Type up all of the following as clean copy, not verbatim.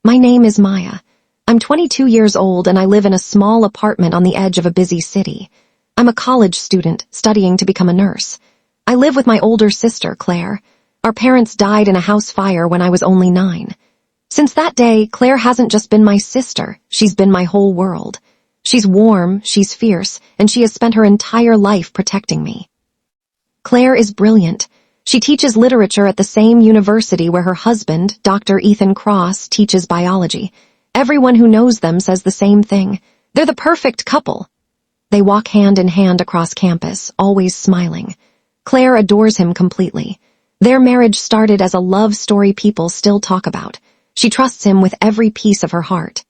My name is Maya. I'm 22 years old and I live in a small apartment on the edge of a busy city. I'm a college student studying to become a nurse. I live with my older sister, Claire. Our parents died in a house fire when I was only 9. Since that day, Claire hasn't just been my sister, she's been my whole world. She's warm, she's fierce, and she has spent her entire life protecting me. Claire is brilliant. She teaches literature at the same university where her husband, Dr. Ethan Cross, teaches biology. Everyone who knows them says the same thing. They're the perfect couple. They walk hand in hand across campus, always smiling. Claire adores him completely. Their marriage started as a love story people still talk about. She trusts him with every piece of her heart.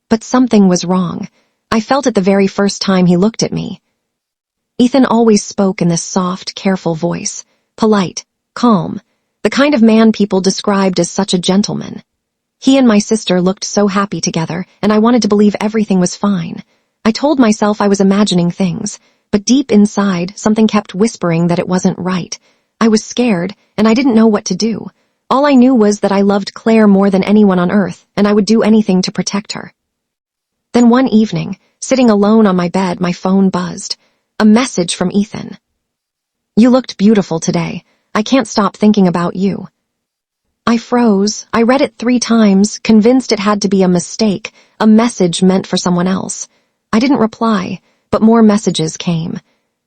But something was wrong. I felt it the very first time he looked at me. Ethan always spoke in this soft, careful voice, polite, calm, the kind of man people described as such a gentleman. He and my sister looked so happy together, and I wanted to believe everything was fine. I told myself I was imagining things, but deep inside, something kept whispering that it wasn't right. I was scared, and I didn't know what to do. All I knew was that I loved Claire more than anyone on earth, and I would do anything to protect her. Then one evening, sitting alone on my bed, my phone buzzed. A message from Ethan. "You looked beautiful today. I can't stop thinking about you." I froze. I read it 3 times, convinced it had to be a mistake, a message meant for someone else. I didn't reply, but more messages came.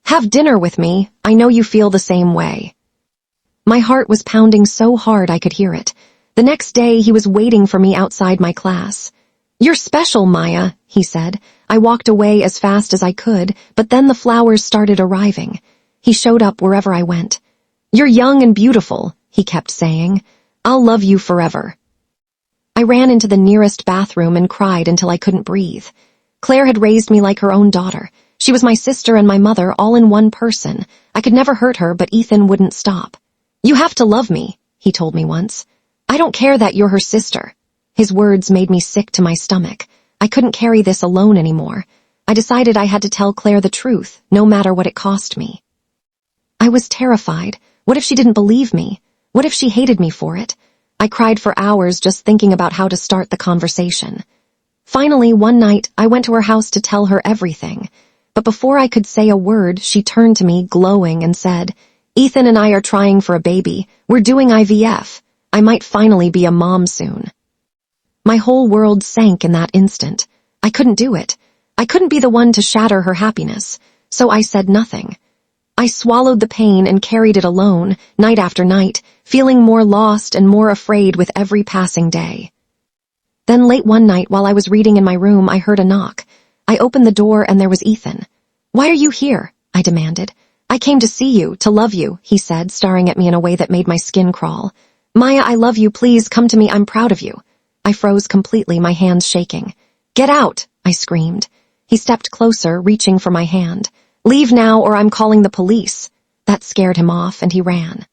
"Have dinner with me. I know you feel the same way." My heart was pounding so hard I could hear it. The next day, he was waiting for me outside my class. "You're special, Maya," he said. I walked away as fast as I could, but then the flowers started arriving. He showed up wherever I went. "You're young and beautiful," he kept saying. "I'll love you forever." I ran into the nearest bathroom and cried until I couldn't breathe. Claire had raised me like her own daughter. She was my sister and my mother all in one person. I could never hurt her, but Ethan wouldn't stop. "You have to love me," he told me once. "I don't care that you're her sister." His words made me sick to my stomach. I couldn't carry this alone anymore. I decided I had to tell Claire the truth, no matter what it cost me. I was terrified. What if she didn't believe me? What if she hated me for it? I cried for hours just thinking about how to start the conversation. Finally, one night, I went to her house to tell her everything. But before I could say a word, she turned to me, glowing, and said, "Ethan and I are trying for a baby. We're doing IVF. I might finally be a mom soon." My whole world sank in that instant. I couldn't do it. I couldn't be the one to shatter her happiness, so I said nothing. I swallowed the pain and carried it alone, night after night, feeling more lost and more afraid with every passing day. Then late one night, while I was reading in my room, I heard a knock. I opened the door and there was Ethan. "Why are you here?" I demanded. "I came to see you, to love you," he said, staring at me in a way that made my skin crawl. "Maya, I love you. Please come to me. I'm proud of you." I froze completely, my hands shaking. "Get out!" I screamed. He stepped closer, reaching for my hand. "Leave now or I'm calling the police." That scared him off, and he ran.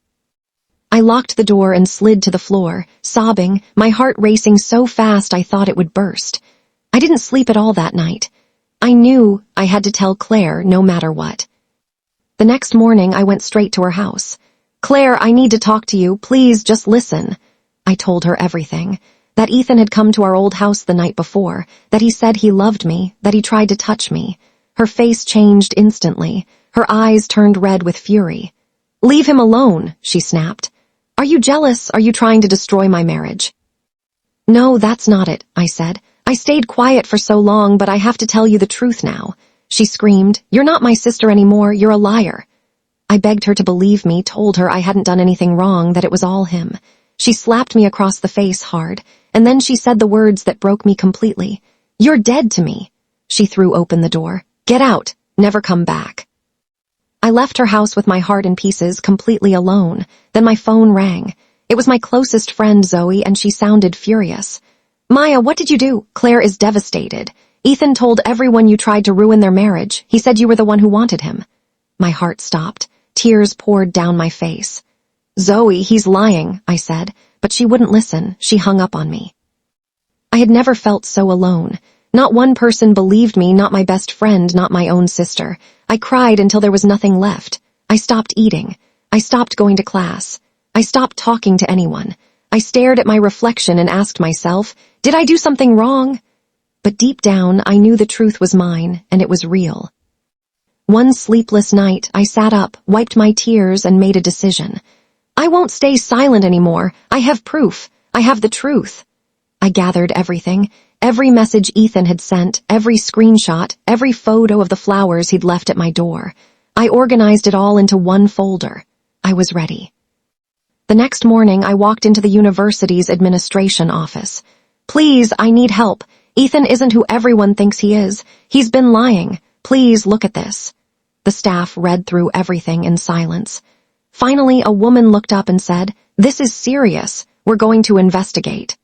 I locked the door and slid to the floor, sobbing, my heart racing so fast I thought it would burst. I didn't sleep at all that night. I knew I had to tell Claire no matter what. The next morning, I went straight to her house. "Claire, I need to talk to you. Please, just listen." I told her everything. That Ethan had come to our old house the night before, that he said he loved me, that he tried to touch me. Her face changed instantly. Her eyes turned red with fury. "Leave him alone," she snapped. "Are you jealous? Are you trying to destroy my marriage?" "No, that's not it," I said. "I stayed quiet for so long, but I have to tell you the truth now." She screamed, "You're not my sister anymore. You're a liar." I begged her to believe me, told her I hadn't done anything wrong, that it was all him. She slapped me across the face hard, and then she said the words that broke me completely. "You're dead to me." She threw open the door. "Get out. Never come back." I left her house with my heart in pieces, completely alone. Then my phone rang. It was my closest friend, Zoe, and she sounded furious. "Maya, what did you do? Claire is devastated. Ethan told everyone you tried to ruin their marriage. He said you were the one who wanted him." My heart stopped. Tears poured down my face. "Zoe, he's lying," I said, but she wouldn't listen. She hung up on me. I had never felt so alone. Not one person believed me, not my best friend, not my own sister. I cried until there was nothing left. I stopped eating. I stopped going to class. I stopped talking to anyone. I stared at my reflection and asked myself, did I do something wrong? But deep down, I knew the truth was mine, and it was real. One sleepless night, I sat up, wiped my tears, and made a decision. I won't stay silent anymore. I have proof. I have the truth. I gathered everything. Every message Ethan had sent, every screenshot, every photo of the flowers he'd left at my door. I organized it all into one folder. I was ready. The next morning, I walked into the university's administration office. Please, I need help. Ethan isn't who everyone thinks he is. He's been lying. Please look at this. The staff read through everything in silence. Finally, a woman looked up and said, "This is serious. We're going to investigate."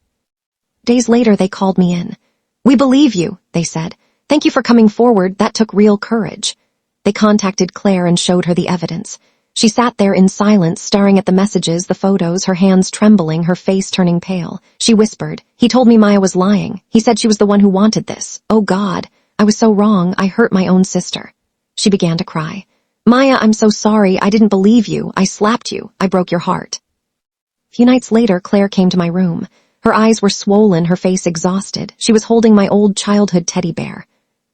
Days later, they called me in. "We believe you," they said. "Thank you for coming forward. That took real courage." They contacted Claire and showed her the evidence. She sat there in silence, staring at the messages, the photos, her hands trembling, her face turning pale. She whispered, "He told me Maya was lying. He said she was the one who wanted this. Oh God, I was so wrong. I hurt my own sister." She began to cry. "Maya, I'm so sorry. I didn't believe you. I slapped you. I broke your heart." A few nights later, Claire came to my room. Her eyes were swollen, her face exhausted. She was holding my old childhood teddy bear.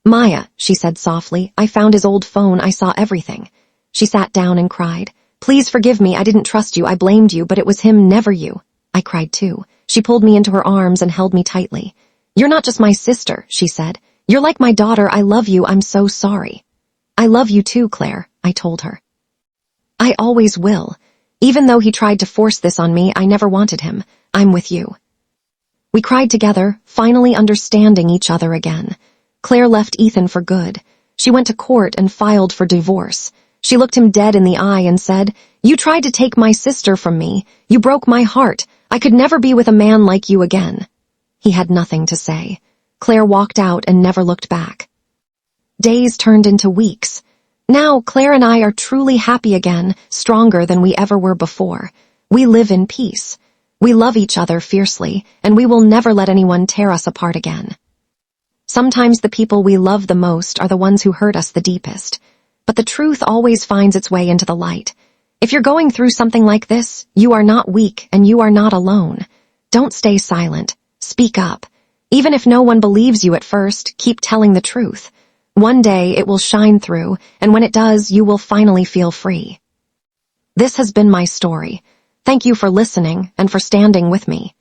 "Maya," she said softly, "I found his old phone. I saw everything." She sat down and cried. "Please forgive me. I didn't trust you. I blamed you, but it was him, never you." I cried too. She pulled me into her arms and held me tightly. "You're not just my sister," she said. "You're like my daughter. I love you. I'm so sorry." "I love you too, Claire," I told her. "I always will. Even though he tried to force this on me, I never wanted him. I'm with you." We cried together, finally understanding each other again. Claire left Ethan for good. She went to court and filed for divorce. She looked him dead in the eye and said, "You tried to take my sister from me. You broke my heart. I could never be with a man like you again." He had nothing to say. Claire walked out and never looked back. Days turned into weeks. Now, Claire and I are truly happy again, stronger than we ever were before. We live in peace. We love each other fiercely, and we will never let anyone tear us apart again. Sometimes the people we love the most are the ones who hurt us the deepest. But the truth always finds its way into the light. If you're going through something like this, you are not weak and you are not alone. Don't stay silent. Speak up. Even if no one believes you at first, keep telling the truth. One day it will shine through, and when it does, you will finally feel free. This has been my story. Thank you for listening and for standing with me.